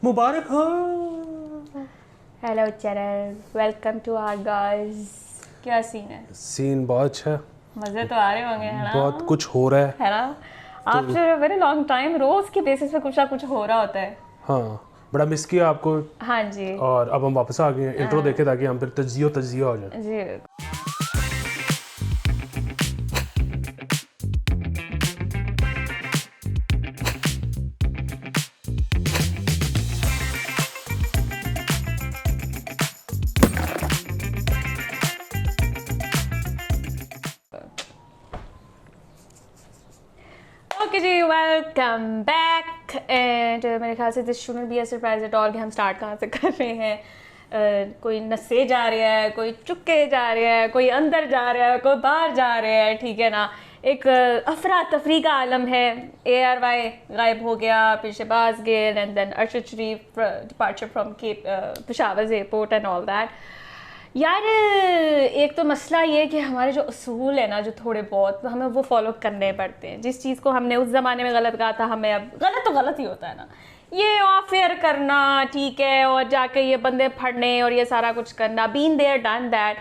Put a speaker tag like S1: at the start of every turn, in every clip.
S1: मुबारक हो।
S2: Hello channel, welcome to our guys. क्या scene है?
S1: सीन बहुत अच्छा है,
S2: मजे तो आ रहे होंगे, है ना?
S1: बहुत कुछ हो रहा
S2: है ना? After a very long time रोज की बेसिस पे कुछ ना कुछ हो रहा होता है।
S1: हाँ, बड़ा मिस किया आपको।
S2: हाँ जी।
S1: और अब हम वापस आ गए हैं इंट्रो देखे ताकि हम फिर तज्जिया हो जाए।
S2: जी। ओके जी, वेलकम बैक। एंड मेरे ख्याल से this shouldn't be a surprise at all कि हम स्टार्ट कहाँ से कर रहे हैं। कोई नस्से जा रहा है, कोई चुक्के जा रहा है, कोई अंदर जा रहा है, कोई बाहर जा रहा है, ठीक है ना? एक अफरा तफरी का आलम है। ARY गायब हो गया, फिर Shahbaz Gill and then Arshad Sharif departure from Peshawar airport and all that. यार एक तो मसला ये है कि हमारे जो असूल है ना, जो थोड़े बहुत हमें वो फॉलो करने पड़ते हैं। जिस चीज़ को हमने उस ज़माने में गलत कहा था, हमें अब गलत तो गलत ही होता है ना। ये ऑफ एयर करना ठीक है, और जाके ये बंदे फड़ने और ये सारा कुछ करना, बीन देयर डन दैट,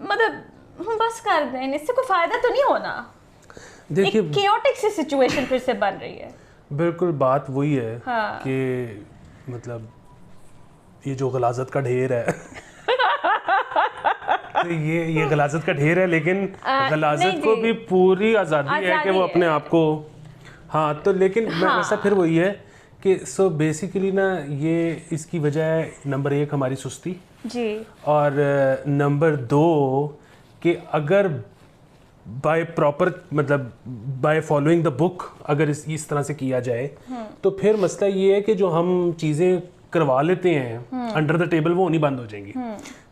S2: मतलब हम बस कर दें, इससे कोई फ़ायदा तो नहीं होना।
S1: देखिए,
S2: एक chaotic सी सिचुएशन फिर से बन रही है।
S1: बिल्कुल बात वही है।
S2: हाँ।
S1: कि मतलब ये जो गलाजत का ढेर है तो ये गलाजत का ढेर है, लेकिन गलाजत को भी पूरी आज़ादी है कि वो अपने आप को। हाँ, तो लेकिन
S2: हाँ।
S1: वैसा फिर वही है कि सो बेसिकली ना, ये इसकी वजह है नंबर 1 हमारी सुस्ती
S2: जी,
S1: और नंबर 2 कि अगर बाय प्रॉपर मतलब बाय फॉलोइंग द बुक अगर इस तरह से किया जाए तो फिर मसला ये है कि जो हम चीज़ें करवा लेते हैं अंडर द टेबल वो नहीं बंद हो जाएंगी।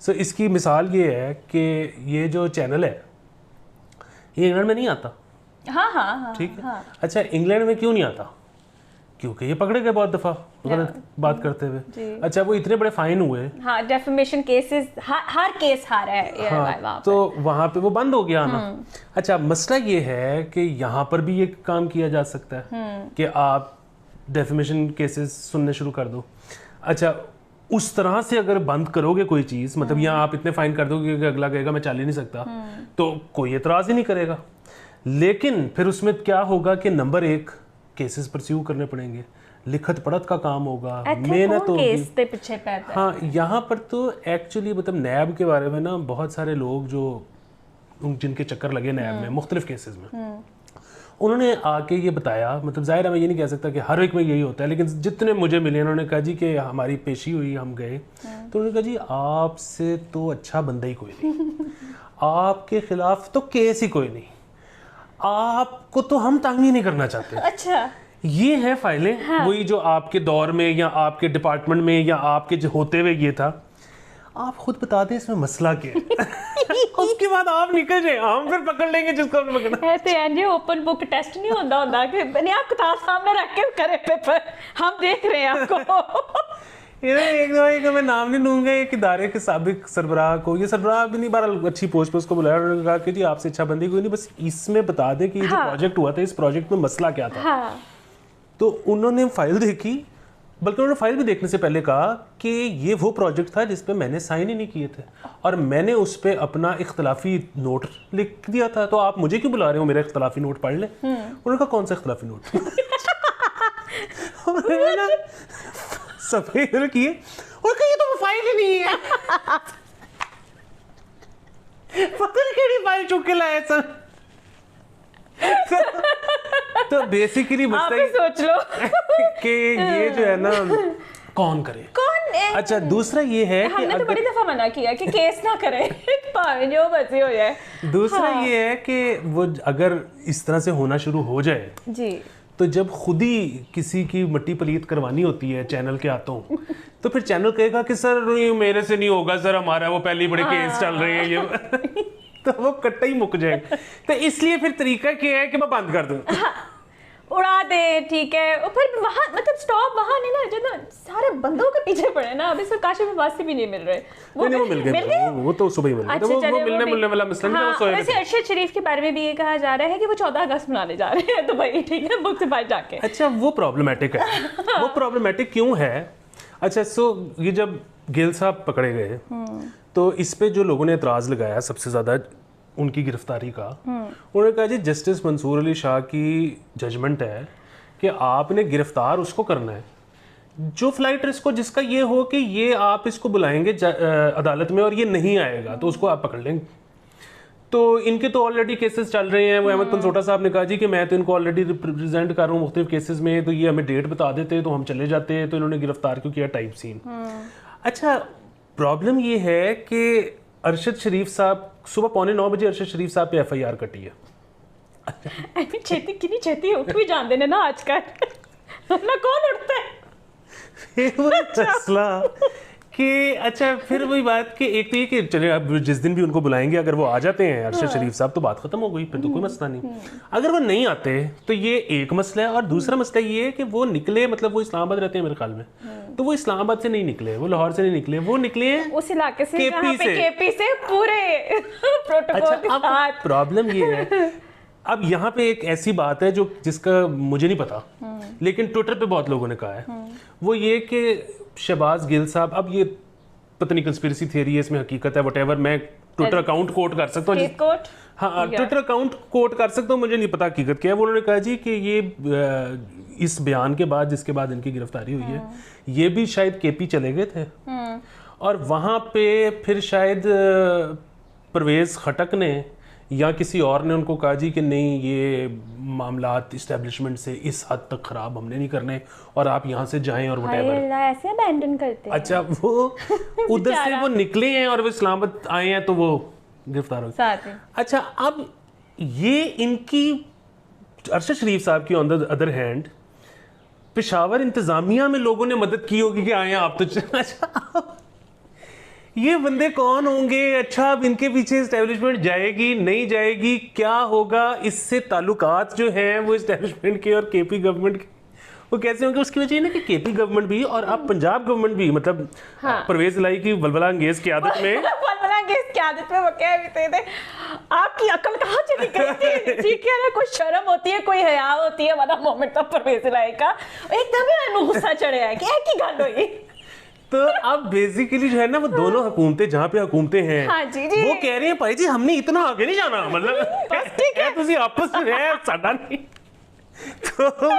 S1: सो इसकी मिसाल ये है कि ये जो चैनल है ये इंग्लैंड में नहीं आता।
S2: हाँ हाँ हाँ,
S1: ठीक है।
S2: हाँ।
S1: अच्छा, इंग्लैंड में क्यों नहीं आता? क्योंकि ये पकड़े गए बहुत दफ़ा गलत बात करते हुए। अच्छा, वो इतने बड़े फाइन हुए।
S2: हाँ, डेफेमेशन केसेस, हर केस हारा है।
S1: हाँ, तो वहाँ पे वो बंद हो गया ना। अच्छा, मसला ये है कि यहाँ पर भी ये काम किया जा सकता है कि आप डेफेमेशन केसेस सुनने शुरू कर दो। अच्छा, उस तरह से अगर बंद करोगे कोई चीज़, मतलब यहाँ आप इतने फाइन कर दोगे कि अगला कहेगा मैं चल ही नहीं सकता, तो कोई एतराज़ ही नहीं करेगा। लेकिन फिर उसमें क्या होगा कि नंबर 1 केसेस परस्यू करने पड़ेंगे, लिखत पढ़त का काम होगा, मेहनत होगी। हाँ, यहाँ पर तो एक्चुअली मतलब नैब के बारे में ना बहुत सारे लोग जो जिनके चक्कर लगे नैब में मुख्तलिफ केसेस में, उन्होंने आके ये बताया, मतलब ज़ाहिर है मैं ये नहीं कह सकता कि हर एक में यही होता है, लेकिन जितने मुझे मिले उन्होंने कहा जी कि हमारी पेशी हुई, हम गए तो उन्होंने कहा जी आपसे तो अच्छा बंदा ही कोई नहीं, आपके खिलाफ तो केस ही कोई नहीं, आपको तो हम तंग ही नहीं करना चाहते।
S2: अच्छा,
S1: ये है फाइलें। हाँ। वही जो आपके दौर में या आपके डिपार्टमेंट में या आपके जो होते हुए ये था, आप खुद बता दें इसमें मसला क्या है उसके बाद आप निकल जाए, हम फिर पकड़ लेंगे जिसको हमने पकड़ना
S2: है। तो ये ओपन बुक टेस्ट नहीं होता कि नहीं, आप किताब सामने रख के करे पेपर, हम देख रहे हैं आपको।
S1: एक मैं नाम नहीं लूंगा, एक इदारे के साबिक सरबराह को, ये सरबराह भी नहीं, बहरहाल अच्छी पोस्ट पे उसको बुलाया, उन्होंने कहा कि जी आपसे अच्छा बंदी कोई नहीं, बस इसमें बता दें कि ये जो प्रोजेक्ट हुआ था, इस प्रोजेक्ट में मसला क्या था।
S2: हाँ।
S1: तो उन्होंने फाइल देखी, बल्कि उन्होंने फाइल भी देखने से पहले कहा कि ये वो प्रोजेक्ट था जिस पे मैंने साइन ही नहीं किए थे और मैंने उस पे अपना इख्तलाफी नोट लिख दिया था, तो आप मुझे क्यों बुला रहे हो, मेरा इख्तलाफी नोट पढ़ लें। उन्होंने कहा कौन सा इख्तलाफी नोट सफेद किए और कहा ये तो वो फाइल ही नहीं है पता नहीं केड़ी फाइल चुक के लाया सर। तो बेसिकली
S2: आप ही सोच लो
S1: कि ये जो है ना कौन करे, कौन है? अच्छा, दूसरा ये है कि
S2: हमने तो बड़ी दफा मना किया कि केस ना करें भाਵੇਂ जो मर्जी हो जाए।
S1: दूसरा ये है कि वो अगर इस तरह से होना शुरू हो जाए
S2: जी,
S1: तो जब खुद ही किसी की मट्टी पलीत करवानी होती है चैनल के हाथों तो फिर चैनल कहेगा कि सर मेरे से नहीं होगा सर, हमारा वो पहले बड़े केस चल रहे हैं ये तो वो कट्टा ही मुक जाएगा। तो इसलिए फिर तरीका क्या है कि मैं बंद कर दूं।
S2: उड़ा दे, ठीक है। और फिर वहाँ मतलब स्टॉप वहाँ नहीं ना, जो ना सारे बंदों के पीछे पड़े ना, अभी काशिफ अब्बास से भी नहीं मिल रहे।
S1: वो मिल गए, वो तो सुबह ही मिल गए।
S2: अच्छा,
S1: वो मिलने वाला मसला नहीं था। वो
S2: वैसे अरशद शरीफ के बारे में भी ये कहा जा रहा है कि वो 14 अगस्त मनाने जा रहे हैं, तो भाई ठीक है, मुल्क से बाहर जाके।
S1: अच्छा, वो प्रॉब्लमेटिक है। वो प्रॉब्लमेटिक क्यों है? अच्छा, सो ये जब गिल साहब पकड़े गए तो इस पे जो लोगों ने एतराज़ लगाया सबसे ज़्यादा उनकी गिरफ्तारी का, उन्होंने कहा जी जस्टिस मंसूर अली शाह की जजमेंट है कि आपने गिरफ्तार उसको करना है जो फ्लाइट रिस्क को, जिसका ये हो कि ये आप इसको बुलाएंगे अदालत में और ये नहीं आएगा तो उसको आप पकड़ लेंगे। तो इनके तो ऑलरेडी केसेस चल रहे हैं। वो अहमद पंसोटा साहब ने कहा जी कि मैं तो इनको ऑलरेडी रिप्रेजेंट कर रहा हूँ मुख्तलिफ केसेस में, तो ये हमें डेट बता देते तो हम चले जाते, तो इन्होंने गिरफ्तार क्यों किया टाइप सीन। अच्छा, प्रॉब्लम ये है कि अरशद शरीफ साहब सुबह 8:45 बजे अरशद शरीफ साहब पे FIR कटी है।
S2: छेती कितनी छेती उठ भी जान देने ना आजकल ना कौन उठता है
S1: वो मसला कि अच्छा फिर वही बात कि एक तो ये कि चले अब जिस दिन भी उनको बुलाएंगे अगर वो आ जाते हैं अरशद शरीफ साहब तो बात खत्म हो गई, फिर तो कोई मसला नहीं। अगर वो नहीं आते तो ये एक मसला है, और दूसरा मसला ये है कि वो निकले, मतलब वो इस्लामाबाद रहते हैं मेरे ख्याल में, तो वो इस्लामाबाद से नहीं निकले, वो लाहौर से नहीं निकले, वो निकले
S2: उस इलाके से जहाँ पे केपी से पूरे प्रोटोकॉल के साथ।
S1: प्रॉब्लम ये है अब यहाँ पे एक ऐसी बात है जो जिसका मुझे नहीं पता लेकिन ट्विटर पे बहुत लोगों ने कहा है, वो ये कि शहबाज गिल साहब, अब ये पता नहीं कंस्पिरेसी थियरी है इसमें हकीकत है व्हाटएवर, मैं ट्विटर अकाउंट कोट कर सकता हूँ, हाँ ट्विटर अकाउंट कोट कर सकता हूँ, मुझे नहीं पता हकीकत क्या है। वो उन्होंने कहा जी कि ये इस बयान के बाद जिसके बाद इनकी गिरफ्तारी हुई है ये भी शायद केपी चले गए थे और वहाँ पे फिर शायद परवेज़ खटक ने या किसी और ने उनको कहा जी कि नहीं ये मामलात इस्टेब्लिशमेंट से इस हद तक ख़राब हमने नहीं करने और आप यहाँ से जाएं और व्हाटएवर,
S2: ऐसे अबैंडन करते हैं।
S1: अच्छा वो उधर से वो निकले हैं और वो इस्लामाबाद आए हैं तो वो गिरफ्तार हो गए। अच्छा, अब ये इनकी अरशद शरीफ साहब की on the other hand Peshawar इंतज़ामिया में लोगों ने मदद की होगी कि आए आप तो अच्छा ये बंदे कौन होंगे, अच्छा अब इनके पीछे इस्टेब्लिशमेंट जाएगी नहीं जाएगी, क्या होगा, इससे ताल्लुकात जो हैं वो इस्टेब्लिशमेंट के और केपी गवर्नमेंट के वो कैसे होंगे। उसकी वजह है ना कि केपी गवर्नमेंट भी और अब पंजाब गवर्नमेंट भी, मतलब परवेज इलाही की वलवला अंगेज की आदत में
S2: वलवला अंगेज की आदत में वो कह भी थे आपकी अकल कहाँ चली गई थी, ठीक है ना, कोई शर्म होती है कोई हया होती है, वाला मोमेंट था परवेज इलाही का, एकदम ही गुस्सा चढ़ा है कि एक ही गल हुई।
S1: तो अब बेसिकली जो है ना वो दोनों हुकूमतें जहाँ पे हुकूमतें हैं वो कह रहे हैं भाई जी हमने इतना आगे नहीं जाना, मतलब ठीक है तुसी आपस में है साडा नहीं। तो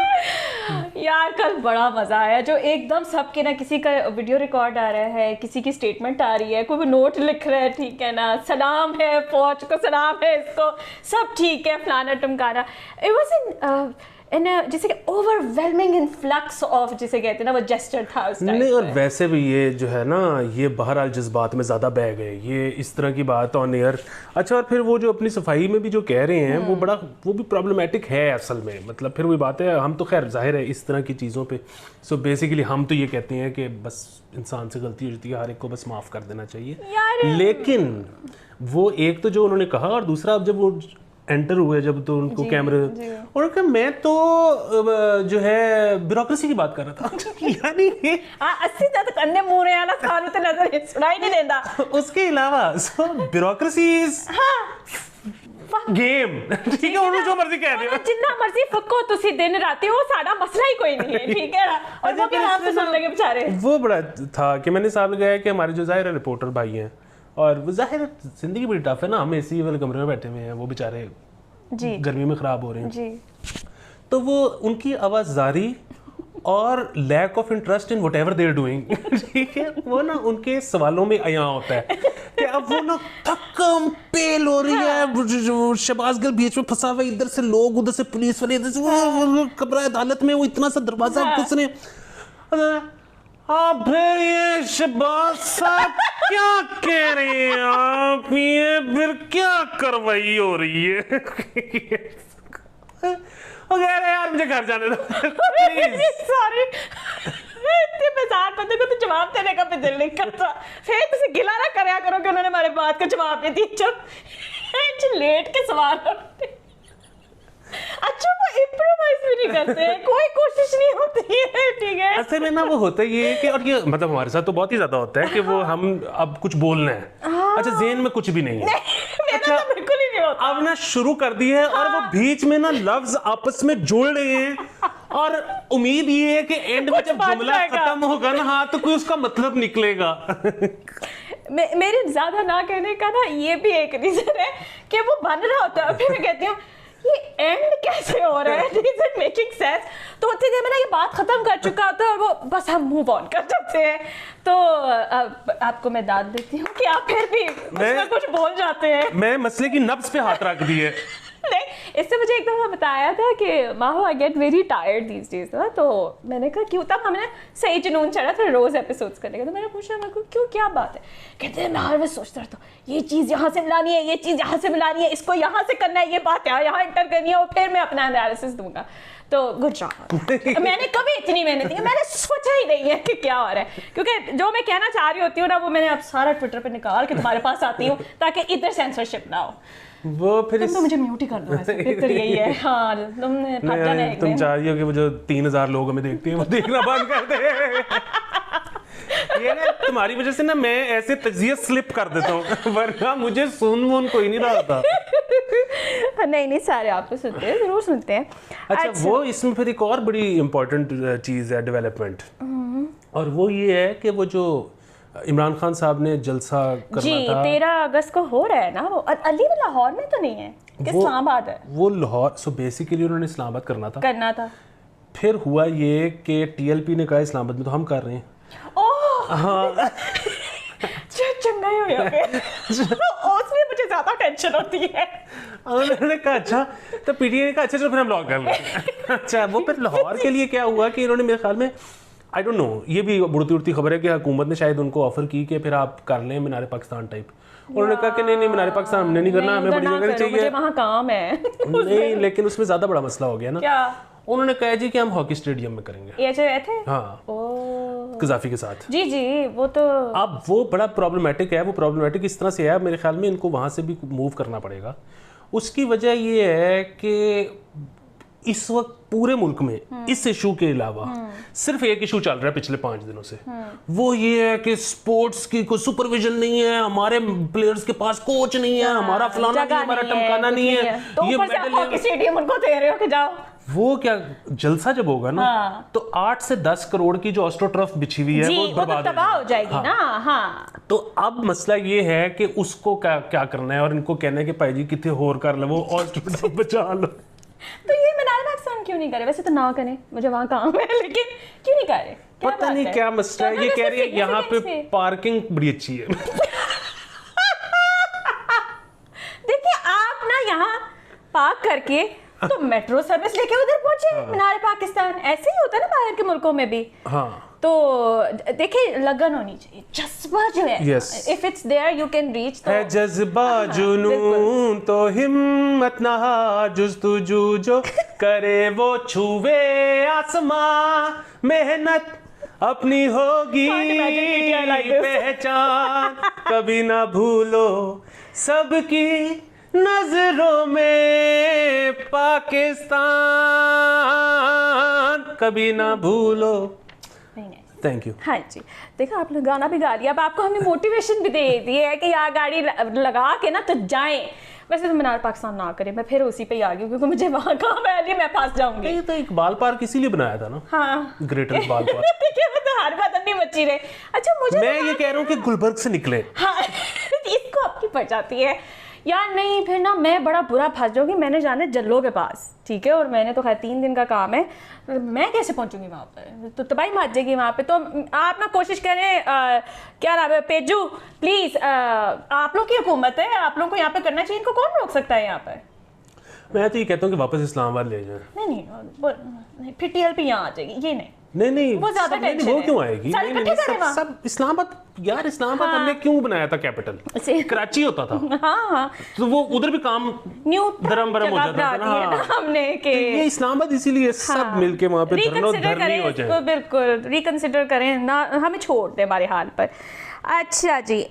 S2: यार कल बड़ा मजा आया जो एकदम सबके ना, किसी का वीडियो रिकॉर्ड आ रहा है, किसी की स्टेटमेंट आ रही है, कोई नोट लिख रहा है, ठीक है ना, सलाम है फौज को, सलाम है इसको, सब ठीक है फलाना टमकाना। इट वाज इन जैसे कि ओवरवेलमिंग इन्फ्लक्स ऑफ जिसे कहते हैं ना वो जेस्चर था उस टाइम।
S1: नहीं, और वैसे भी ये जो है ना ये बहरहाल जज्बात में ज़्यादा बह गए, ये इस तरह की बात ऑन एयर। अच्छा, और फिर वो जो अपनी सफाई में भी जो कह रहे हैं वो भी प्रॉब्लमेटिक है असल में, मतलब फिर वही बात है, हम तो खैर जाहिर है इस तरह की चीज़ों पे सो बेसिकली हम तो ये कहते हैं कि बस इंसान से गलती होती है, हर एक को बस माफ़ कर देना चाहिए। लेकिन वो एक तो जो उन्होंने कहा, और दूसरा अब जब वो एंटर हुए जब तो उनको कैमरे और क्या, मैं तो जो है ब्यूरोक्रेसी की बात कर रहा था यानी
S2: 80 तक अन्य मुंह रे आना सानू ते नजर सुनाई नहीं देता।
S1: उसके अलावा ब्यूरोक्रेसी इज गेम, ठीक है, उन्होंने जो मर्जी कह दिया,
S2: जितना मर्जी फको तुसी दिन राती, वो साडा मसला ही कोई नहीं है, ठीक है ना। और वो भी हम तो सुन लगे बेचारे,
S1: वो बड़ा था कि मैंने साहब लगाया कि हमारे जो जाहिर रिपोर्टर भाई हैं और जाहिर जिंदगी बड़ी टफ है ना, हम एसी वाले कमरे में बैठे हुए हैं, वो बेचारे गर्मी में खराब हो रहे हैं जी। तो वो उनकी आवाज़ारी और lack of interest in whatever they are doing, ठीक है, वो ना उनके सवालों में अयां होता है कि अब वो ना थकम पेल हो रही है, शहबाज गिल बीच में फंसा हुआ, इधर से लोग उधर से पुलिस वाले, इधर से कब्र अदालत में वो इतना सा दरवाजा घुसने, आप ये शहबाज साहब क्या कह रहे हैं आप, ये फिर क्या कार्रवाई हो रही है वो कह रहे यार मुझे घर जाने दो
S2: सॉरी इतने बेजार बंदे को तो जवाब देने का भी दिल नहीं करता, फिर तुम गिला ना करया करो कि उन्होंने हमारे बात का जवाब नहीं दिया, जब लेट के सवाल होते। अच्छा, वो इम्प्रोवाइज भी नहीं करते, कोई कोशिश नहीं होती है, ठीक है।
S1: असल में ना वो होता ही है कि, और ये मतलब हमारे साथ तो बहुत ही ज्यादा होता है कि वो हम अब कुछ बोलना है, अच्छा ज़हन में कुछ भी नहीं है,
S2: अच्छा तो बिल्कुल ही नहीं होता,
S1: अब ना शुरू कर दी है और वो बीच में ना लफ्ज आपस में जोड़ रहे हैं और उम्मीद ये है कि एंड में जब जुमला खत्म होगा ना, हाँ, तो कोई उसका मतलब निकलेगा।
S2: मेरे ज्यादा ना कहने का ना ये भी एक रीजन है कि वो बन रहा होता है, फिर मैं कहती हूँ ये एंड कैसे हो रहा है, इज इट मेकिंग सेंस? तो उतनी देर में ना ये बात खत्म कर चुका होता है और वो बस हम मूव ऑन कर सकते हैं। तो आपको मैं दाद देती हूँ कि आप फिर भी उसमें कुछ बोल जाते हैं।
S1: मैं मसले की नब्ज पे हाथ रख दिए।
S2: नहीं, इससे मुझे एक दफा बताया था कि माहो I get very tired these days ना, तो मैंने कहा क्यों, तब हमने सही जुनून चढ़ा था रोज एपिसोड्स करने का, तो मैंने पूछा मेरे को क्यों, क्या बात है? कहते हैं मैं हर वक्त सोचता रहता हूँ ये चीज़ यहाँ से मिलानी है, ये चीज़ यहाँ से मिलानी है, इसको यहाँ से करना है, ये बात यहाँ एंटर करनी है, और फिर मैं अपना एनालिसिस दूंगा। तो गुड जॉब। मैंने कभी इतनी मेहनत नहीं, मैंने सोचा ही नहीं है कि क्या हो रहा है, क्योंकि जो मैं कहना चाह रही होती हूँ ना वो मैंने अब सारा ट्विटर पे निकाल के तुम्हारे पास आती हूँ ताकि इधर सेंसरशिप ना हो।
S1: वो फिर
S2: तुम तो मुझे म्यूट ही कर दो, ऐसे बेहतर यही है। हाँ, तुमने फट जाना है।
S1: तुम चाह रही हो कि वो जो 3000 लोग हमें देखते हैं वो देखना बंद कर दे। ये ना तुम्हारी वजह से ना मैं ऐसे तजियत स्लिप कर देता हूँ, वरना मुझे सुन कोई नहीं रहा था।
S2: नहीं सारे आपको सुनते हैं, जरूर सुनते हैं।
S1: अच्छा, वो इसमें फिर एक और बड़ी इंपॉर्टेंट चीज़ है डेवलपमेंट, और वो ये है कि वो जो इमरान खान साहब ने जलसा करना
S2: जी,
S1: था
S2: 13 अगस्त को हो रहा है ना, वो अली में लाहौर में तो नहीं है, इस्लामाबाद है
S1: वो लाहौर। सो बेसिकली उन्होंने इस्लामाबाद करना था। फिर हुआ ये कि टीएलपी ने कहा इस्लामाबाद में तो हम कर रहे हैं।
S2: ओह
S1: हाँ
S2: चंगा ही हो गया। उसमें मुझे ज्यादा टेंशन होती है।
S1: उन्होंने कहा अच्छा, तो पीटीआई ने कहा अच्छा चलो फिर हम लॉक कर लें। अच्छा, वो फिर लाहौर के लिए क्या हुआ कि इन्होंने मेरे ख्याल में, आई डोंट नो, ये भी उड़ती उड़ती खबर है कि हुकूमत ने शायद उनको ऑफर की कि फिर आप कर लें मीनार पाकिस्तान टाइप। उन्होंने कहा कि नहीं मीनार पाकिस्तान हमने नहीं करना, हमें बड़ी जगह चाहिए,
S2: मुझे वहाँ काम है।
S1: नहीं, लेकिन उसमें ज्यादा बड़ा मसला हो गया ना।
S2: क्या?
S1: उन्होंने कहा जी कि हम हॉकी स्टेडियम में करेंगे।
S2: ये जो थे?
S1: हाँ, कज़ाफी के साथ।
S2: जी जी, वो तो
S1: अब वो बड़ा प्रॉब्लमेटिक है। वो प्रॉब्लमेटिक इस तरह से है, मेरे ख्याल में इनको वहाँ से भी मूव करना पड़ेगा। उसकी वजह ये है कि इस वक्त पूरे मुल्क में इस इशू के अलावा सिर्फ एक इशू चल रहा है पिछले 5 दिनों से। वो ये है कि स्पोर्ट्स की कोई सुपरविजन नहीं है, हमारे प्लेयर्स के पास कोच नहीं है, हमारा फलाना नहीं, हमारा टमकाना नहीं है।
S2: तो
S1: ये
S2: ऊपर से हॉकी स्टेडियम उनको दे रहे हो कि जाओ।
S1: वो क्या जलसा जब होगा ना, तो 8 से 10 करोड़ की जो ऑस्ट्रोटर्फ बिछी हुई है वो बर्बाद
S2: तबाह हो जाएगी ना। हाँ,
S1: तो अब मसला ये है कि उसको क्या करना है, और इनको कहना है कि भाई जी कितने होर कर लो, वो ऑस्ट्रोटर्फ बचा लो।
S2: तो ये मीनार पाकिस्तान क्यों नहीं करे? वैसे तो ना करें, मुझे वहाँ काम है, लेकिन क्यों नहीं करे?
S1: पता नहीं क्या मसला है। ये कह रही है यहाँ पे पार्किंग बड़ी अच्छी है।
S2: देखिए आप ना यहाँ पार्क करके तो मेट्रो सर्विस लेके उधर पहुंचे। मीनार पाकिस्तान ऐसे ही होता है ना बाहर के मुल्कों में भी।
S1: हाँ,
S2: तो देखिए लगन होनी चाहिए, जज्बा जो है, if it's there you can reach. तो
S1: है जज्बा जुनून तो हिम्मत ना जुस्तुजू जो करे वो छुवे आसमां, मेहनत अपनी होगी पहचान, कभी ना भूलो सबकी नजरों में पाकिस्तान, कभी ना भूलो। Thank you.
S2: हाँ जी, देखा आपने गाना भी गा लिया, अब आपको हमने मोटिवेशन भी दे दी है कि यार गाड़ी लगा के ना तो जाएं। वैसे तो मीनार पाकिस्तान ना करे, मैं फिर उसी पे ही आ गई क्योंकि मुझे वहाँ काम है, मैं फंस जाऊंगी।
S1: ये तो इकबाल पार्क इसीलिए बनाया था ना।
S2: हाँ,
S1: ग्रेटर इकबाल पार्क।
S2: देखिए वो तो हर बात नहीं बची रहे। अच्छा मुझे
S1: मैं ये कह रहा हूँ कि गुलबर्ग से निकले।
S2: हाँ इसको आपकी पड़ जाती है यार। नहीं फिर ना मैं बड़ा बुरा फंस जाऊंगी। मैंने जाना है जल्लो के पास, ठीक है, और मैंने तो खैर 3 दिन का काम है, मैं कैसे पहुंचूंगी वहाँ पर? तो तबाही मच जाएगी वहाँ पे। तो आप ना कोशिश करें, क्या नाम है, पेजू प्लीज, आप लोग की हुकूमत है, आप लोग को यहाँ पे करना चाहिए। इनको कौन रोक सकता है यहाँ पर?
S1: मैं तो ये कहता हूँ कि वापस इस्लामाबाद ले जाए।
S2: नहीं फिर टीएलपी यहाँ आ जाएगी। ये
S1: नहीं
S2: वो ज्यादा टेंशन
S1: वो क्यों आएगी?
S2: सब
S1: इस्लामाबाद यार, इस्लामाबाद हमने क्यों बनाया था कैपिटल? कराची होता था।
S2: हाँ,
S1: तो वो उधर भी काम
S2: न्यू
S1: धर्म भरम हो जाता था ना
S2: हमने के
S1: ये इस्लामाबाद इसीलिए सब मिलके वहाँ पे धरनी हो जाए।
S2: बिल्कुल रिकंसिडर करें ना, हमें छोड़ दें हमारे हाल पर। अच्छा जी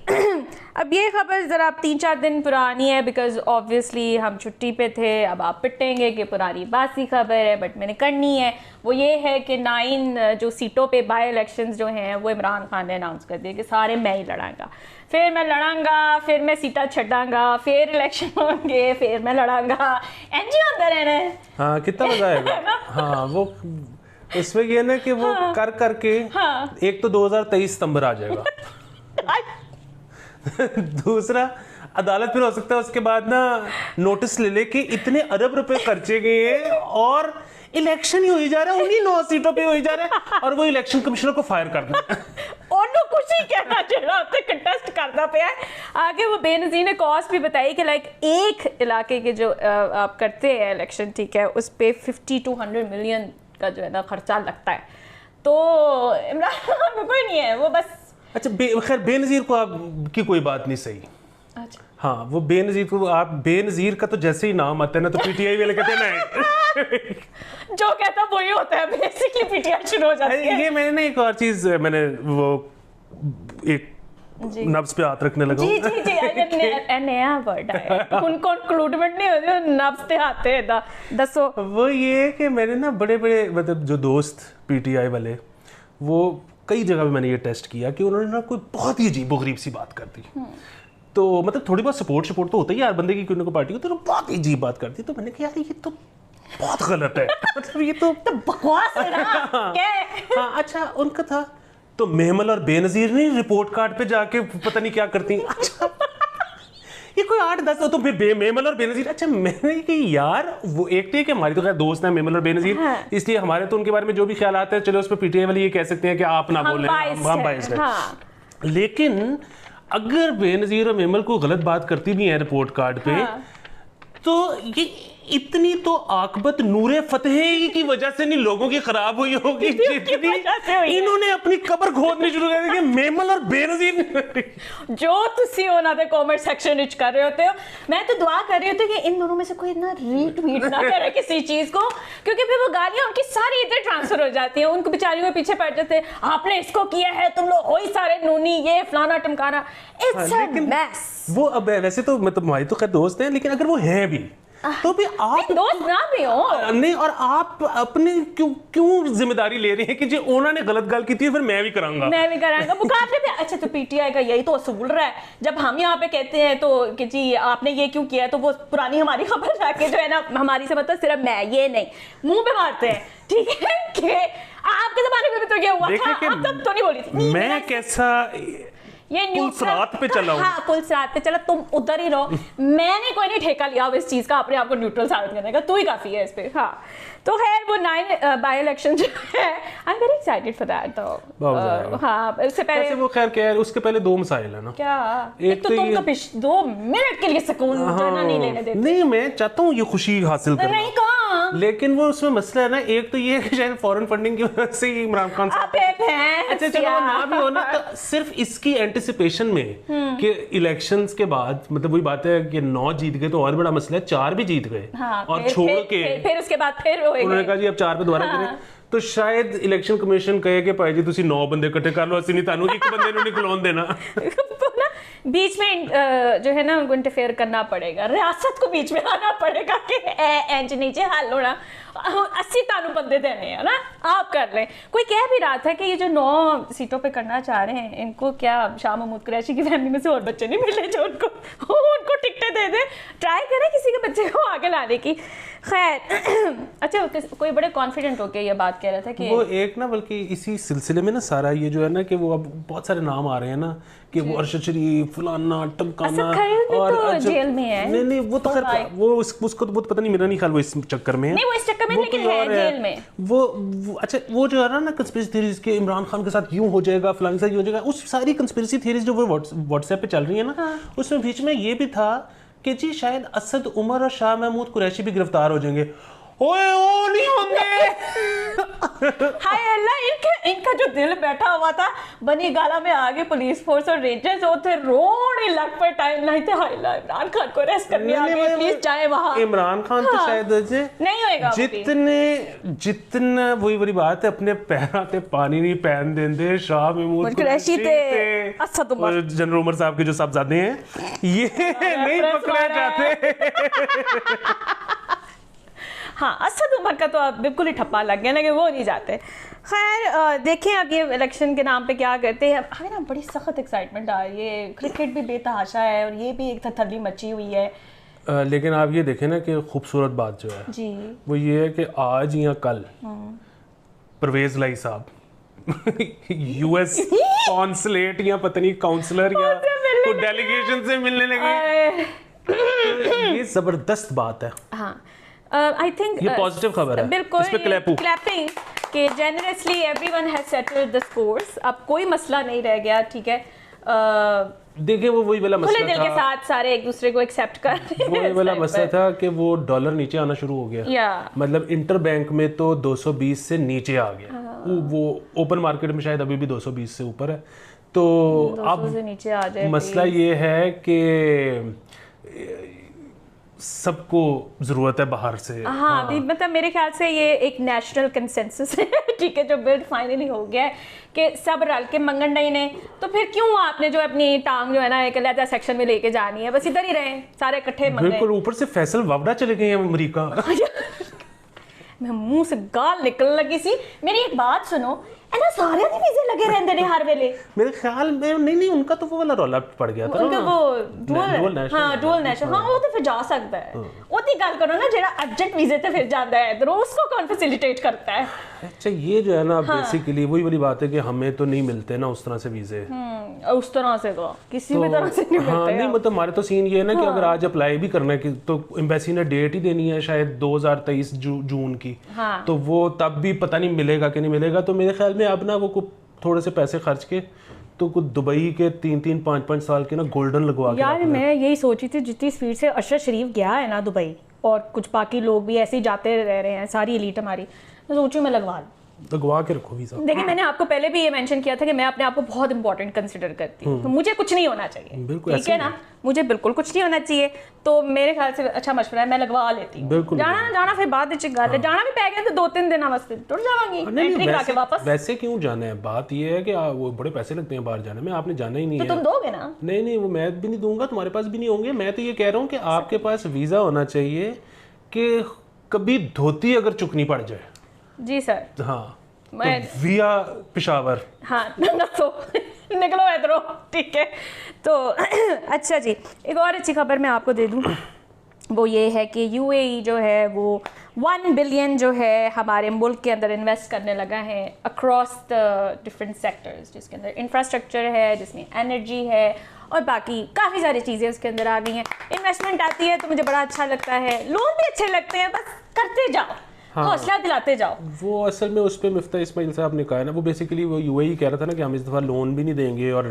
S2: अब ये खबर ज़रा 3-4 दिन पुरानी है, बिकॉज ऑब्वियसली हम छुट्टी पे थे। अब आप पिटेंगे कि पुरानी बासी खबर है, बट मैंने करनी है। वो ये है कि 9 जो सीटों पे बाई इलेक्शंस जो हैं वो इमरान खान ने अनाउंस कर दिए कि सारे मैं ही लड़ांगा, फिर मैं लड़ांगा, फिर मैं सीटा छड़ांगा, फिर इलेक्शन होंगे, फिर मैं लड़ांगा। एनजी अंदर है ना।
S1: हाँ, कितना मजा आएगा। हाँ, वो उसमें ये ना कि वो कर करके एक तो 2023 सितंबर आ जाएगा, दूसरा अदालत फिर हो सकता है उसके बाद ना नोटिस ले ले कि इतने अरब रुपए खर्चे गए हैं और इलेक्शन ही हो जा रहा है, उन्हीं 9 सीटों पे हो जा रहा है और वो इलेक्शन कमिश्नर को फायर कर दें।
S2: ਉਹਨੂੰ ਕੁਝ ਹੀ ਕਹਿਣਾ ਜਿਹੜਾ ਉੱਤੇ कंटेस्ट करता पे है। आगे वो बेनज़ीर ने कॉस्ट भी बताई कि लाइक एक इलाके के जो आप करते हैं इलेक्शन, ठीक है, उस पे 50 to 100 मिलियन का जो है ना खर्चा लगता है। तो इमरान खान को कोई नहीं है, वो बस
S1: अच्छा खैर बेनज़ीर को आपकी कोई बात नहीं सही।
S2: अच्छा
S1: हाँ, वो बेनज़ीर को आप बेनज़ीर का तो जैसे ही नाम आता है ना तो पीटीआई वाले कहते हैं ना
S2: जो कहता है वही होता है, बेसिकली पीटीआई शुरू हो जाती है।
S1: ये मैंने ना एक और चीज मैंने वो एक नब्स पे हाथ रखने लगा
S2: जी जी जी नया वर्ड है उनको इंक्लूडमेंट नहीं होती, नब्स पे आते हैं दसो।
S1: वो ये कि मैंने ना बड़े बड़े मतलब जो दोस्त पीटीआई वाले, वो कई जगह पे मैंने ये टेस्ट किया कि उन्होंने ना कोई बहुत ही अजीबोगरीब सी बात कर दी। तो मतलब थोड़ी बहुत सपोर्ट तो होता ही है यार बंदे की, कोई ना कोई पार्टी को, तो बहुत ही अजीब बात करती। तो मैंने कहा यार ये तो बहुत गलत है, मतलब ये तो
S2: बकवास है ना क्या है?
S1: हाँ अच्छा, उनका था तो मेमल और बेनज़ीर नहीं रिपोर्ट कार्ड पे जाके पता नहीं क्या करती। अच्छा ये कोई 8-10 हो तो फिर मेमल और बेनज़ीर। अच्छा मैंने कि यार वो एक तो है कि हमारी तो खैर दोस्त है मेमल और बेनज़ीर, इसलिए हमारे तो उनके बारे में जो भी ख्याल आते हैं चलो उस पर पीटीआई वाले ये कह सकते हैं कि आप ना बोलें, हम बाइस्ड हैं। लेकिन अगर बेनज़ीर और मेमल को गलत बात करती भी है रिपोर्ट कार्ड पे, तो ये इतनी तो आकबत नूरे फतेह की वजह से नहीं लोगों की खराब हुई होगी जितनी इन्होंने अपनी कब्र खोदनी शुरू कर दी मेमल और बेनज़ीर।
S2: जो तुसी ਉਹਨਾਂ ਦੇ कमेंट सेक्शन ਵਿੱਚ कर रहे होते हो, मैं तो दुआ कर रही होती कि इन दोनों में से कोई ना रीट्वीट ना करे किसी चीज को, क्योंकि फिर वो गालियां उनकी सारी इधर ट्रांसफर हो जाती हैं, उनको बेचारियों के पीछे पड़ जाते हैं, आपने इसको किया है, तुम लोग हो ही सारे नूनी, ये फलाना टमकाना। It's a mess. वो
S1: अब वैसे तो मतलब हमारी तो खैर दोस्त हैं, लेकिन अगर वो हैं भी तो भी आप
S2: दोस्त ना भी हो
S1: नहीं, और आप अपने क्यों जिम्मेदारी ले रहे हैं कि जी उन्होंने गलत गल की थी फिर मैं भी कराऊंगा
S2: मुकाबले पे। अच्छा तो पीटीआई का यही तो असूल रहा है, जब हम यहाँ पे कहते हैं तो कि जी आपने ये क्यों किया, तो वो पुरानी हमारी खबर जाके जो है ना हमारी से मतलब सिर्फ मैं ये नहीं मुंह पे मारते हैं, ठीक है, कि आपके जमाने में भी तो ये हुआ था, अब तब तो नहीं बोली थी
S1: मैं कैसा
S2: ये
S1: पुलिस रात पे चला हूं।
S2: हाँ पुलिस रात पे चला, तुम उधर ही रहो, मैंने कोई नहीं ठेका लिया अब इस चीज का अपने आप को न्यूट्रल साबित करने का, तू ही काफी है इस पे। हाँ तो खैर वो 9 बाय इलेक्शन जो है I am very excited for that. तो हाँ उससे पहले
S1: वो खैर क्या है, उसके पहले 2 मसाइल है ना।
S2: क्या एक तो तुम तो 2 मिनट के लिए सुकून नहीं लेने देते।
S1: नहीं मैं चाहता हूँ ये खुशी हासिल करना,
S2: नहीं कहाँ,
S1: लेकिन वो उसमें मसला है ना, एक तो ये कि शायद फॉरेन फंडिंग की वजह से इमरान खान साहब अच्छा चलो ना भी हो ना, तो सिर्फ इसकी एंटिसिपेशन में कि इलेक्शंस के बाद मतलब वही बात है कि 9 जीत गए तो और बड़ा मसला है, 4 भी जीत गए और छोड़ के
S2: फिर उसके बाद फिर
S1: उन्होंने कहा जी अब 4 पे दोबारा करें, तो शायद इलेक्शन कमीशन कहे कि भाई जी तुसी 9 बंदे इकट्ठे कर लो, असि नहीं तानू एक बंदे नु नहीं खलोन देना।
S2: बीच में जो है ना उनको इंटरफेयर करना पड़ेगा, रियासत को बीच में आना पड़ेगा कि इंच नीचे हल होना, 80 तानू बंदे देने हैं ना, आप कर लें। कोई कह भी रहा था कि ये जो 9 सीटों पे करना चाह रहे हैं इनको क्या शाह महमूद कुरैशी की फैमिली में से और बच्चे नहीं मिले जो उनको टिकटें दे दे, ट्राई करें किसी के बच्चे को आगे लाने की। खैर अच्छा कोई बड़े कॉन्फिडेंट होके ये बात कह रहा था कि
S1: वो एक ना बल्कि इसी सिलसिले में ना सारा ये जो है ना कि वो अब बहुत सारे नाम आ रहे हैं ना कि वो अरशद शरीफ फलाना टमकाना और
S2: तो जेल में है।
S1: नहीं वो तो खैर वो उसको तो बहुत पता नहीं, मेरा नहीं ख्याल वो इस चक्कर में है,
S2: नहीं वो इस चक्कर में लेकिन है जेल में।
S1: वो अच्छा वो जो है ना कंस्पिरेसी थ्योरीज के इमरान खान के साथ यूं हो जाएगा फलाने से यूं हो जाएगा, उस सारी कंस्पिरेसी थ्योरीज जो वो व्हाट्सएप पे चल रही है ना, उसमें बीच में ये भी था कि जी शायद असद उमर और शाह महमूद कुरैशी भी गिरफ्तार हो जाएंगे। ओए ओ नहीं होंगे।
S2: हाय अल्लाह, इनका जो दिल बैठा हुआ था बनी गाला में आगे पुलिस फोर्स और रेंजर्स होते रोने लग पर टाइम नहीं थे। हाय अल्लाह इमरान खान को अरेस्ट करने आ गए, प्लीज जाए वहां।
S1: इमरान खान तो शायद
S2: नहीं होएगा,
S1: जितने वही बड़ी बात है अपने पैरों पे पानी नहीं पहन देंदे शाह महमूद
S2: कुरैशी थे असद उमर
S1: जनरल उमर साहब के जो साहबजादे हैं ये नहीं पकड़े जाते।
S2: हाँ असद उमर का तो अब बिल्कुल ही ठप्पा लग गया ना कि वो नहीं जाते। खैर देखें अब ये इलेक्शन के नाम पे क्या करते हैं। हमें ना बड़ी सख्त एक्साइटमेंट आ रही है, क्रिकेट भी बेतहाशा है और ये भी एक थरथरी मची हुई है।
S1: लेकिन आप ये देखें ना कि खूबसूरत बात जो है
S2: जी
S1: वो ये है कि आज या कल परवेज लाई साहब यूएस कॉन्सुलेट या पता नहीं काउंसलर या कोई डेलीगेशन से मिलने लगे। ये जबरदस्त बात है।
S2: हाँ आई थिंक
S1: ये पॉजिटिव खबर है।
S2: बिल्कुल,
S1: इस पे
S2: क्लैपिंग कि generously everyone has settled the scores. अब कोई मसला नहीं रह गया, ठीक है।
S1: देखिए वो वही वाला मसला
S2: खुले दिल के साथ सारे एक दूसरे को एक्सेप्ट कर रहे हैं।
S1: वही वाला मसला था कि वो डॉलर नीचे आना शुरू हो गया। मतलब इंटर बैंक में तो 220 से नीचे आ गया। वो ओपन मार्केट में शायद अभी भी 220 से ऊपर है। तो अब
S2: से नीचे आ जाए।
S1: मसला ये है कि सबको जरूरत है बाहर से।
S2: हाँ अभी मतलब मेरे ख्याल से ये एक नेशनल कंसेंसस है, ठीक है, जो बिल फाइनली हो गया है कि सब रल के मंगन नहीं ने, तो फिर क्यों आपने जो अपनी टांग जो है ना एक अलग सेक्शन में लेके जानी है, बस इधर ही रहे सारे इकट्ठे मंगने।
S1: बिल्कुल, ऊपर से फैसल वावड़ा चले गए हैं अमेरिका।
S2: मैं मुंह से गाल निकल लगी सी। मेरी एक बात सुनो, है ना, सारे दी वीजे लगे रहंदे ने हर वेले।
S1: मेरे ख्याल में नहीं उनका तो वो वाला रोला पड़ गया था
S2: उनका
S1: ना,
S2: वो
S1: डुअल नेशनल।
S2: हाँ डुअल नेशनल, हाँ वो तो फिर जा सकता है। ओती गल करो ना जेड़ा अर्जेंट वीजे ते फिर जाता है तो उसको कौन फैसिलिटेट करता है।
S1: अच्छा ये जो है ना बेसिकली वही वाली बात है कि हमें तो नहीं मिलते ना उस तरह से वीजे।
S2: उस तरह से तो किसी भी तरह से नहीं मिलते।
S1: हाँ नहीं मतलब हमारे तो सीन ये है ना कि अगर आज अप्लाई भी करना है कि तो एम्बेसी ने डेट ही देनी है शायद 2023 जून की। तो वो तब भी पता नहीं मिलेगा कि नहीं मिलेगा। तो मेरे ख्याल में अब ना वो थोड़े से पैसे खर्च के तो कुछ दुबई के 3-3, 5-5 साल के ना गोल्डन लगवा के।
S2: यार मैं यही सोची थी जितनी स्पीड से अशरफ शरीफ गया है ना दुबई, और कुछ बाकी लोग भी ऐसे ही जाते रह रहे हैं, सारी एलीट हमारी, मैं सोचूं मैं लगवा
S1: के रखो वीजा।
S2: देखिए मैंने आपको पहले भी ये मेंशन किया था कि मैं अपने आप को बहुत इंपॉर्टेंट कंसिडर करती हूँ, तो मुझे कुछ नहीं होना चाहिए, ठीक है ना, मुझे बिल्कुल कुछ नहीं होना चाहिए। तो मेरे ख्याल से अच्छा मशवरा है, मैं लगवा लेती हूँ। जाना फिर बाद में गल है, जाना भी पै गया तो 2-3 दिन वास्ते टुट जावांगी, एंट्री करा के वापस।
S1: वैसे क्यों जाना है, बात ये है कि वो बड़े पैसे लगते हैं बाहर जाने में, आपने जाना ही नहीं है
S2: तो तुम दोगे ना।
S1: नहीं वो मैं भी नहीं दूंगा, तुम्हारे पास भी नहीं होंगे। मैं तो ये कह रहा हूँ कि आपके पास वीजा होना चाहिए कि कभी धोती अगर चुकनी पड़ जाए।
S2: जी सर।
S1: हाँ तो विया पेशावर।
S2: हाँ तो निकलो इधरों, ठीक है। तो अच्छा जी, एक और अच्छी खबर मैं आपको दे दूं, वो ये है कि यूएई जो है वो 1 बिलियन जो है हमारे मुल्क के अंदर इन्वेस्ट करने लगा है अक्रॉस द डिफरेंट सेक्टर्स, जिसके अंदर इंफ्रास्ट्रक्चर है, जिसमें एनर्जी है और बाकी काफ़ी सारी चीज़ें उसके अंदर आ गई हैं। इन्वेस्टमेंट आती है तो मुझे बड़ा अच्छा लगता है, लोन भी अच्छे लगते हैं, बस करते जाओ, हौसला दिलाते जाओ।
S1: वो असल में उस पर मिफ्ता इस्माइल साहब ने कहा है ना, वो बेसिकली वो यूएई कह रहा था ना कि हम इस दफ़ा लोन भी नहीं देंगे और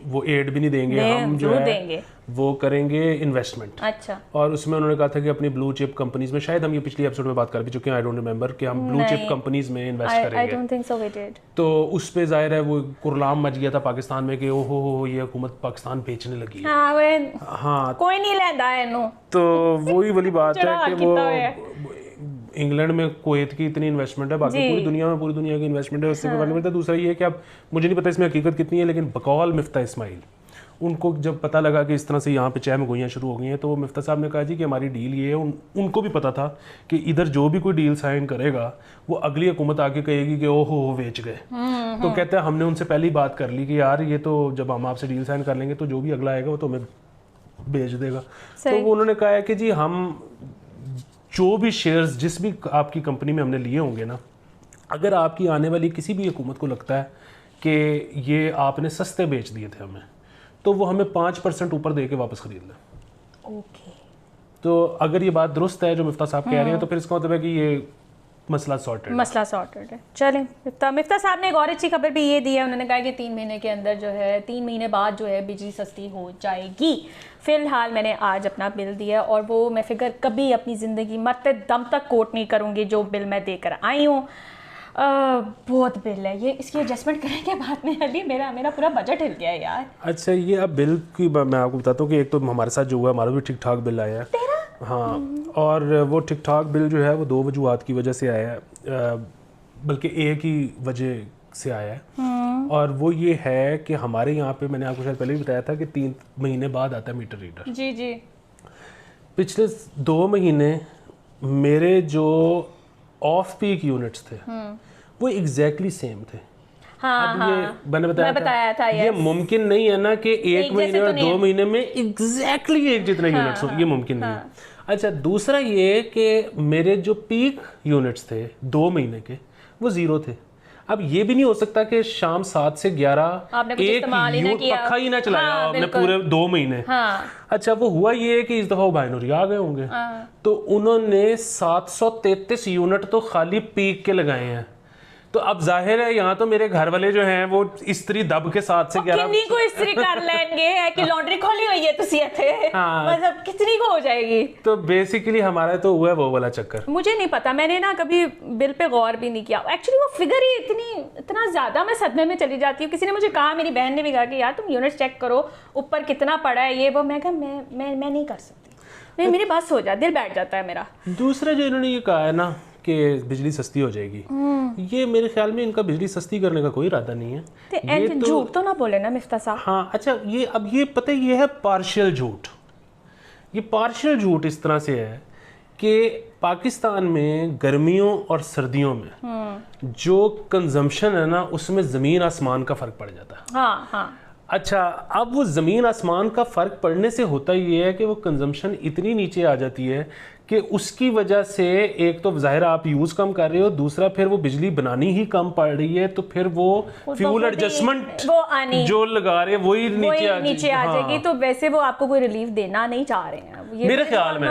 S1: वो एड भी नहीं देंगे, हम जो है देंगे वो करेंगे इन्वेस्टमेंट।
S2: अच्छा।
S1: और उसमें उन्होंने कहा था कि अपनी ब्लू चिप कंपनीज में, शायद हम ये पिछली एपिसोड में बात कर भी चुके हैं, आई डोंट रिमेंबर, कि हम ब्लू चिप कंपनीज में इन्वेस्ट करेंगे।
S2: I don't think so we did.
S1: तो उस पे जाहिर है वो कुरलाम मच गया था पाकिस्तान में कि ओहो ये हुकूमत पाकिस्तान बेचने लगी है।
S2: हाँ कोई नहीं लेंदा है।
S1: तो वही वाली बात है कि वो इंग्लैंड में कुवैत की इतनी इन्वेस्टमेंट है, बाकी पूरी दुनिया की इन्वेस्टमेंट है, उससे करनी पड़ता है। दूसरा ये है कि अब मुझे नहीं पता इसमें हकीकत कितनी है, लेकिन बकौल मिफ्ता इस्माइल, उनको जब पता लगा कि इस तरह से यहाँ पे चह में गोइयाँ शुरू हो गई हैं, तो मिफ्ता साहब ने कहा जी कि हमारी डील ये है। उनको भी पता था कि इधर जो भी कोई डील साइन करेगा वो अगली हुकूमत आके कहेगी कि ओहो बेच गए। तो कहते हैं हमने उनसे पहले ही बात कर ली कि यार ये तो जब हम आपसे डील साइन कर लेंगे तो जो भी अगला आएगा वो तो हमें बेच देगा। तो वो उन्होंने कहा है कि जी हम जो भी शेयर्स जिस भी आपकी कंपनी में हमने लिए होंगे ना, अगर आपकी आने वाली किसी भी हुकूमत को लगता है कि ये आपने सस्ते बेच दिए थे हमें, तो वो हमें 5% ऊपर दे के वापस खरीद लें।
S2: ओके।
S1: तो अगर ये बात दुरुस्त है जो मिफ्ता साहब कह रहे हैं, तो फिर इसका मतलब है कि ये मसला सॉर्टेड है। चलें, मिफ्ता साहब ने एक और अच्छी खबर भी ये दी है, उन्होंने कहा कि 3 महीने के अंदर जो है 3 महीने बाद जो है बिजली सस्ती हो जाएगी। फ़िलहाल मैंने आज अपना बिल दिया और वो मैं फिगर कभी अपनी ज़िंदगी मरते दम तक कोट नहीं करूँगी जो बिल मैं देकर आई हूँ। बहुत बिल है ये, इसकी एडजस्टमेंट करेंगे बाद में। अली मेरा पूरा बजट हिल गया है यार। अच्छा ये अब बिल की मैं आपको बताता हूँ कि एक तो हमारे साथ जो हुआ, हमारा भी ठीक ठाक बिल आया है। हाँ, और वो ठीक ठाक बिल जो है वो 2 वजूहात की वजह से आया है, बल्कि एक ही वजह से आया है। और वो ये है कि हमारे यहाँ पे, मैंने आपको शायद पहले भी बताया था कि 3 महीने बाद आता है मीटर रीडर।
S2: जी।
S1: पिछले 2 महीने मेरे जो ऑफ पीक यूनिट्स थे वो एग्जैक्टली सेम थे। अब ये मैंने बताया था ये मुमकिन नहीं है ना कि 1 महीने और 2 महीने में एग्जैक्टली एक जितने यूनिट्स हो, ये मुमकिन नहीं है। अच्छा, दूसरा ये कि मेरे जो पीक यूनिट्स थे 2 महीने के, वो 0 थे। अब ये भी नहीं हो सकता कि शाम 7 से 11
S2: आपने कुछ
S1: एक
S2: इस्तेमाल ही ना
S1: यूनिट
S2: किया।
S1: पक्का ही ना चलाया
S2: हाँ,
S1: आपने
S2: बिल्कुल।
S1: पूरे 2 महीने।
S2: हाँ।
S1: अच्छा, वो हुआ ये कि इस दफ़ा वो बाइनरी आ गए होंगे, तो उन्होंने 733 यूनिट तो खाली पीक के लगाए हैं। तो अब जाहिर है यहाँ तो मेरे घर वाले जो हैं वो इस्त्री दब के 7 से 11
S2: कितनी को इस्त्री कर लेंगे, है कि लॉन्ड्री खोली हुई है तुसी इथे,
S1: हाँ।
S2: मतलब कितनी को हो जाएगी।
S1: तो बेसिकली हमारा तो हुआ है वो वाला चक्कर।
S2: मुझे नहीं पता, मैंने ना कभी बिल पे गौर भी नहीं किया। एक्चुअली वो फिगर ही इतना ज़्यादा, मैं सदमे में चली जाती हूँ। किसी ने मुझे कहा, मेरी बहन ने भी कहा कि यार तुम यूनिट चेक करो ऊपर कितना पड़ा है, ये वो। मैं कहा मैं नहीं कर सकती, नहीं मेरी बस हो जाती, दिल बैठ जाता है मेरा।
S1: दूसरा जो इन्होंने ये कहा है ना कि बिजली सस्ती हो जाएगी, ये मेरे ख्याल में इनका बिजली सस्ती करने का कोई इरादा नहीं है।
S2: ये तो झूठ तो ना बोले ना मिफ्ता साहब।
S1: हाँ, अच्छा, ये अब ये पता है, ये है पार्शियल झूठ। ये पार्शियल झूठ इस तरह से है कि पाकिस्तान में गर्मियों और सर्दियों में जो कंजम्पशन है ना, उसमें ज़मीन आसमान का फ़र्क पड़ जाता है।
S2: हाँ हाँ।
S1: अच्छा, अब वो ज़मीन आसमान का फ़र्क पड़ने से होता ये है कि वो कंजम्पशन इतनी नीचे आ जाती है कि उसकी वजह से एक तो ज़ाहिर आप यूज़ कम कर रहे हो, दूसरा फिर वो बिजली बनानी ही कम पड़ रही है, तो फिर वो फ्यूल एडजस्टमेंट जो लगा रहे हैं वही नीचे आ
S2: जाएगी। तो वैसे वो आपको कोई रिलीफ देना नहीं चाह रहे हैं ये
S1: मेरे ख्याल में।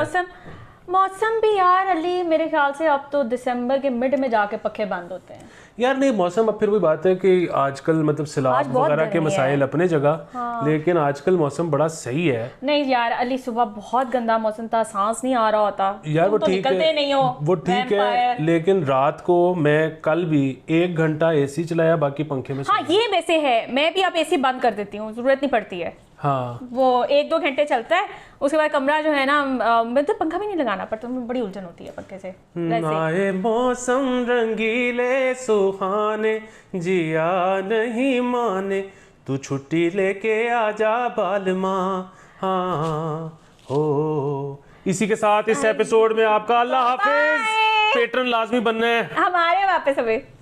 S2: मौसम भी यार अली, मेरे ख्याल से अब तो दिसंबर के मिड में जाके पखे बंद होते हैं
S1: यार। नहीं, मौसम अब फिर वही बात है कि आजकल मतलब सैलाब वगैरह के मसाइल अपने जगह, लेकिन आजकल मौसम बड़ा सही है।
S2: नहीं यार अली, सुबह बहुत गंदा मौसम था, सांस नहीं आ रहा होता
S1: यार। वो
S2: तो
S1: ठीक
S2: निकलते
S1: है,
S2: नहीं हो,
S1: वो ठीक है, लेकिन रात को मैं कल भी 1 घंटा एसी चलाया, बाकी पंखे में।
S2: हाँ, ये वैसे है, मैं भी अब एसी बंद कर देती हूँ, जरूरत नहीं पड़ती है।
S1: हाँ,
S2: वो 1-2 घंटे चलता है, उसके बाद कमरा जो है ना, मतलब पंखा भी नहीं लगाना पड़ता, बड़ी उलझन होती है पंखे से।
S1: आए मौसम रंगीले सुहाने, जिया नहीं माने, तू छुट्टी लेके आजा बालमा। हाँ हो। इसी के साथ इस एपिसोड में आपका अल्लाह हाफिज। पेट्रन लाजमी बनना है
S2: हमारे वापस हमें।